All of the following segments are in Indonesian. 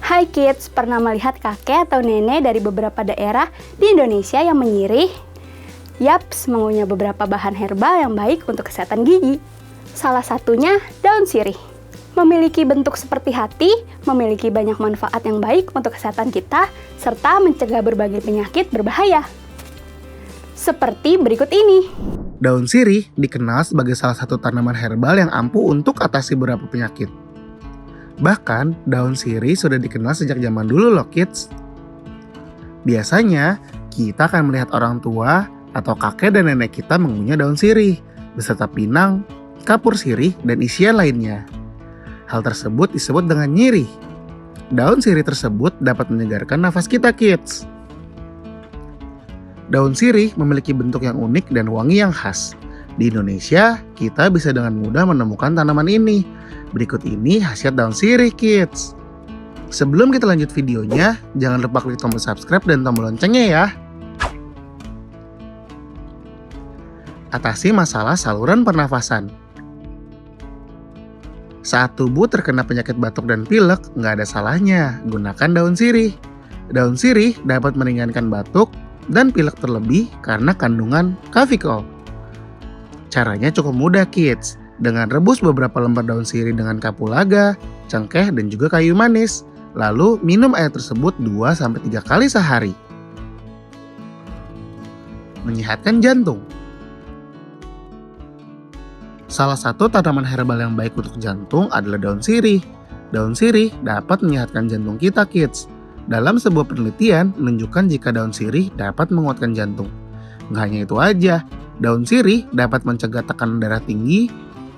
Hai kids, pernah melihat kakek atau nenek dari beberapa daerah di Indonesia yang menyirih? Yaps, mengunyah beberapa bahan herbal yang baik untuk kesehatan gigi. Salah satunya daun sirih. Memiliki bentuk seperti hati, memiliki banyak manfaat yang baik untuk kesehatan kita, serta mencegah berbagai penyakit berbahaya. Seperti berikut ini. Daun sirih dikenal sebagai salah satu tanaman herbal yang ampuh untuk atasi beberapa penyakit. Bahkan, daun sirih sudah dikenal sejak zaman dulu loh kids. Biasanya, kita akan melihat orang tua atau kakek dan nenek kita mengunyah daun sirih, beserta pinang, kapur sirih, dan isian lainnya. Hal tersebut disebut dengan nyirih. Daun sirih tersebut dapat menyegarkan nafas kita kids. Daun sirih memiliki bentuk yang unik dan wangi yang khas. Di Indonesia, kita bisa dengan mudah menemukan tanaman ini. Berikut ini khasiat daun sirih kids. Sebelum kita lanjut videonya, jangan lupa klik tombol subscribe dan tombol loncengnya ya. Atasi masalah saluran pernafasan. Saat tubuh terkena penyakit batuk dan pilek, nggak ada salahnya gunakan daun sirih. Daun sirih dapat meringankan batuk dan pilek terlebih karena kandungan kafikol. Caranya cukup mudah kids, dengan rebus beberapa lembar daun sirih dengan kapulaga, cengkeh, dan juga kayu manis. Lalu minum air tersebut 2-3 kali sehari. Menyehatkan jantung. Salah satu tanaman herbal yang baik untuk jantung adalah daun sirih. Daun sirih dapat menyehatkan jantung kita kids. Dalam sebuah penelitian menunjukkan jika daun sirih dapat menguatkan jantung. Nggak hanya itu aja, daun sirih dapat mencegah tekanan darah tinggi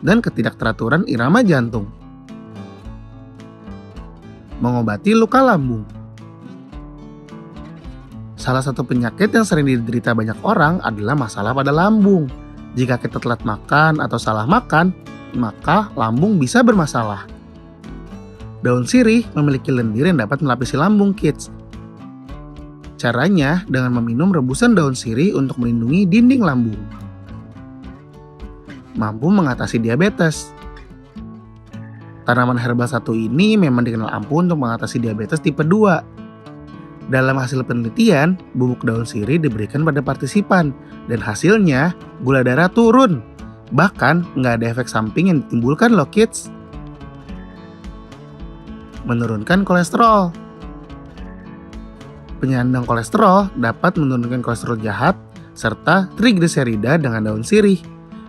dan ketidakteraturan irama jantung. Mengobati luka lambung. Salah satu penyakit yang sering diderita banyak orang adalah masalah pada lambung. Jika kita telat makan atau salah makan, maka lambung bisa bermasalah. Daun sirih memiliki lendir yang dapat melapisi lambung kids. Caranya dengan meminum rebusan daun sirih untuk melindungi dinding lambung. Mampu mengatasi diabetes. Tanaman herbal satu ini memang dikenal ampuh untuk mengatasi diabetes tipe 2. Dalam hasil penelitian, bubuk daun sirih diberikan pada partisipan dan hasilnya gula darah turun. Bahkan nggak ada efek samping yang ditimbulkan loh kids. Menurunkan kolesterol. Penyandang kolesterol dapat menurunkan kolesterol jahat serta trigliserida dengan daun sirih.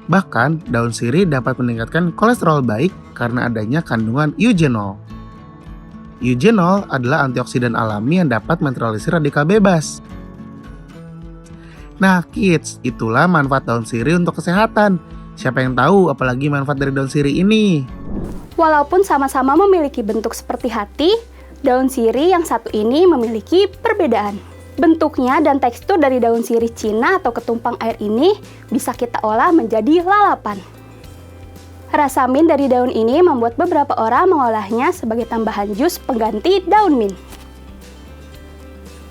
Bahkan, daun sirih dapat meningkatkan kolesterol baik karena adanya kandungan eugenol. Eugenol adalah antioksidan alami yang dapat menetralisir radikal bebas. Nah kids, itulah manfaat daun sirih untuk kesehatan. Siapa yang tahu apalagi manfaat dari daun sirih ini? Walaupun sama-sama memiliki bentuk seperti hati, daun sirih yang satu ini memiliki perbedaan. Bentuknya dan tekstur dari daun sirih Cina atau ketumpang air ini bisa kita olah menjadi lalapan. Rasa mint dari daun ini membuat beberapa orang mengolahnya sebagai tambahan jus pengganti daun mint.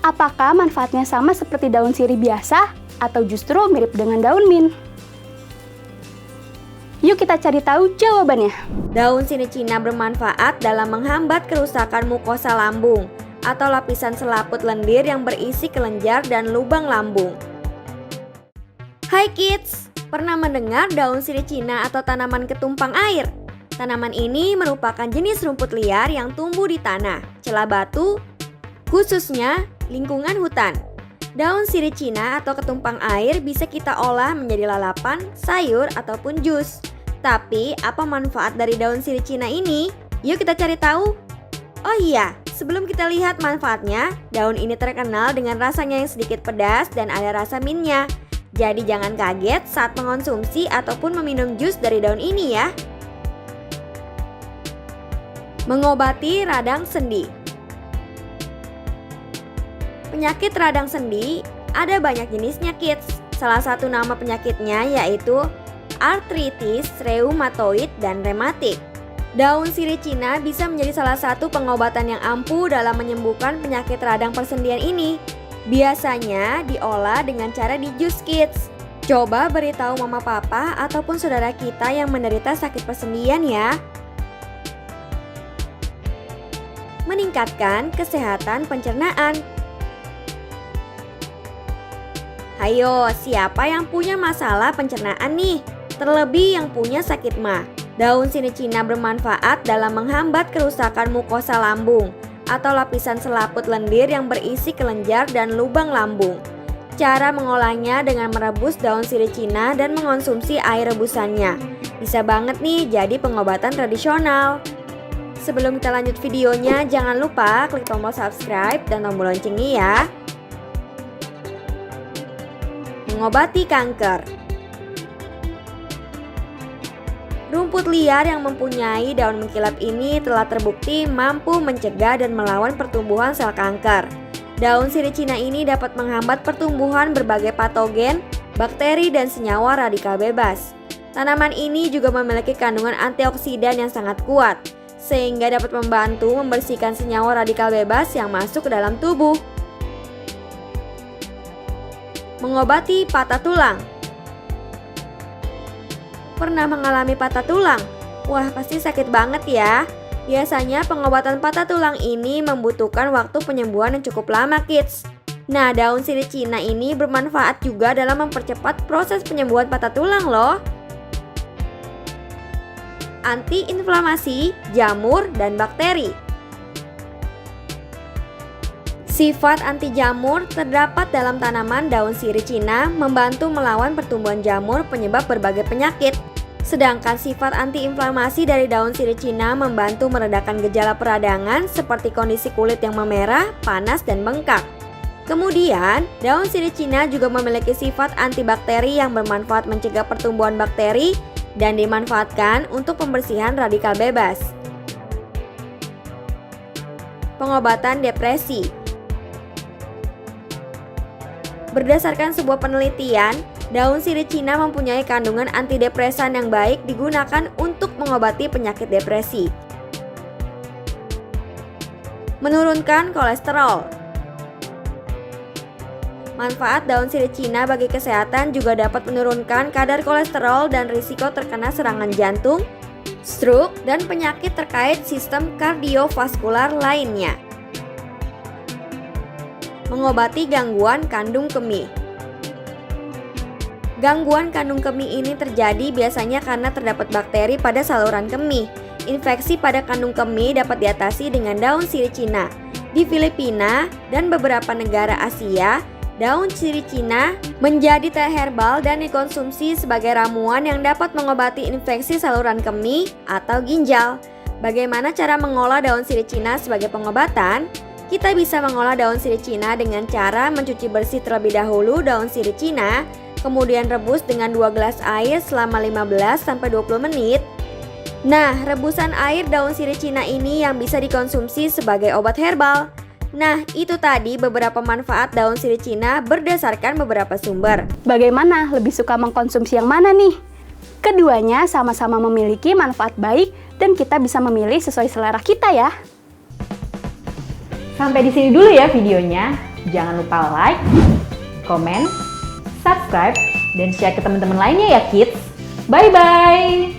Apakah manfaatnya sama seperti daun sirih biasa atau justru mirip dengan daun mint? Yuk kita cari tahu jawabannya. Daun sirih Cina bermanfaat dalam menghambat kerusakan mukosa lambung atau lapisan selaput lendir yang berisi kelenjar dan lubang lambung. Hai kids, pernah mendengar daun sirih Cina atau tanaman ketumpang air? Tanaman ini merupakan jenis rumput liar yang tumbuh di tanah, celah batu, khususnya lingkungan hutan. Daun sirih Cina atau ketumpang air bisa kita olah menjadi lalapan, sayur, ataupun jus. Tapi, apa manfaat dari daun sirih Cina ini? Yuk kita cari tahu. Oh iya, sebelum kita lihat manfaatnya, daun ini terkenal dengan rasanya yang sedikit pedas dan ada rasa mintnya. Jadi jangan kaget saat mengonsumsi ataupun meminum jus dari daun ini ya. Mengobati radang sendi. Penyakit radang sendi ada banyak jenisnya kids. Salah satu nama penyakitnya yaitu artritis reumatoid dan rematik. Daun sirih Cina bisa menjadi salah satu pengobatan yang ampuh dalam menyembuhkan penyakit radang persendian ini. Biasanya diolah dengan cara di jus kids. Coba beritahu mama papa ataupun saudara kita yang menderita sakit persendian ya. meningkatkan kesehatan pencernaan. Hayo, siapa yang punya masalah pencernaan nih? Terlebih yang punya sakit MA. Daun sirih Cina bermanfaat dalam menghambat kerusakan mukosa lambung atau lapisan selaput lendir yang berisi kelenjar dan lubang lambung. Cara mengolahnya dengan merebus daun sirih Cina dan mengonsumsi air rebusannya. Bisa banget nih jadi pengobatan tradisional. Sebelum kita lanjut videonya, jangan lupa klik tombol subscribe dan tombol loncengnya ya. Mengobati kanker. Rumput liar yang mempunyai daun mengkilap ini telah terbukti mampu mencegah dan melawan pertumbuhan sel kanker. Daun sirih Cina ini dapat menghambat pertumbuhan berbagai patogen, bakteri, dan senyawa radikal bebas. Tanaman ini juga memiliki kandungan antioksidan yang sangat kuat, sehingga dapat membantu membersihkan senyawa radikal bebas yang masuk ke dalam tubuh. Mengobati patah tulang. Pernah mengalami patah tulang? Wah, pasti sakit banget ya. Biasanya pengobatan patah tulang ini membutuhkan waktu penyembuhan yang cukup lama, kids. Nah, daun sirih Cina ini bermanfaat juga dalam mempercepat proses penyembuhan patah tulang loh. Anti-inflamasi, jamur, dan bakteri. Sifat anti jamur terdapat dalam tanaman daun sirih Cina, membantu melawan pertumbuhan jamur penyebab berbagai penyakit. Sedangkan sifat antiinflamasi dari daun sirih Cina membantu meredakan gejala peradangan seperti kondisi kulit yang memerah, panas, dan bengkak. Kemudian, daun sirih Cina juga memiliki sifat antibakteri yang bermanfaat mencegah pertumbuhan bakteri dan dimanfaatkan untuk pembersihan radikal bebas. Pengobatan depresi. Berdasarkan sebuah penelitian, daun sirih Cina mempunyai kandungan antidepresan yang baik digunakan untuk mengobati penyakit depresi. Menurunkan kolesterol. Manfaat daun sirih Cina bagi kesehatan juga dapat menurunkan kadar kolesterol dan risiko terkena serangan jantung, stroke, dan penyakit terkait sistem kardiovaskular lainnya. Mengobati gangguan kandung kemih. Gangguan kandung kemih ini terjadi biasanya karena terdapat bakteri pada saluran kemih. Infeksi pada kandung kemih dapat diatasi dengan daun sirih Cina. Di Filipina dan beberapa negara Asia, daun sirih Cina menjadi teh herbal dan dikonsumsi sebagai ramuan yang dapat mengobati infeksi saluran kemih atau ginjal. Bagaimana cara mengolah daun sirih Cina sebagai pengobatan? Kita bisa mengolah daun sirih Cina dengan cara mencuci bersih terlebih dahulu daun sirih Cina, kemudian rebus dengan 2 gelas air selama 15-20 menit. Nah, rebusan air daun sirih Cina ini yang bisa dikonsumsi sebagai obat herbal. Nah, itu tadi beberapa manfaat daun sirih Cina berdasarkan beberapa sumber. Bagaimana? Lebih suka mengkonsumsi yang mana nih? Keduanya sama-sama memiliki manfaat baik dan kita bisa memilih sesuai selera kita ya. Sampai di sini dulu ya videonya. Jangan lupa like, komen, subscribe, dan share ke teman-teman lainnya ya kids. Bye-bye!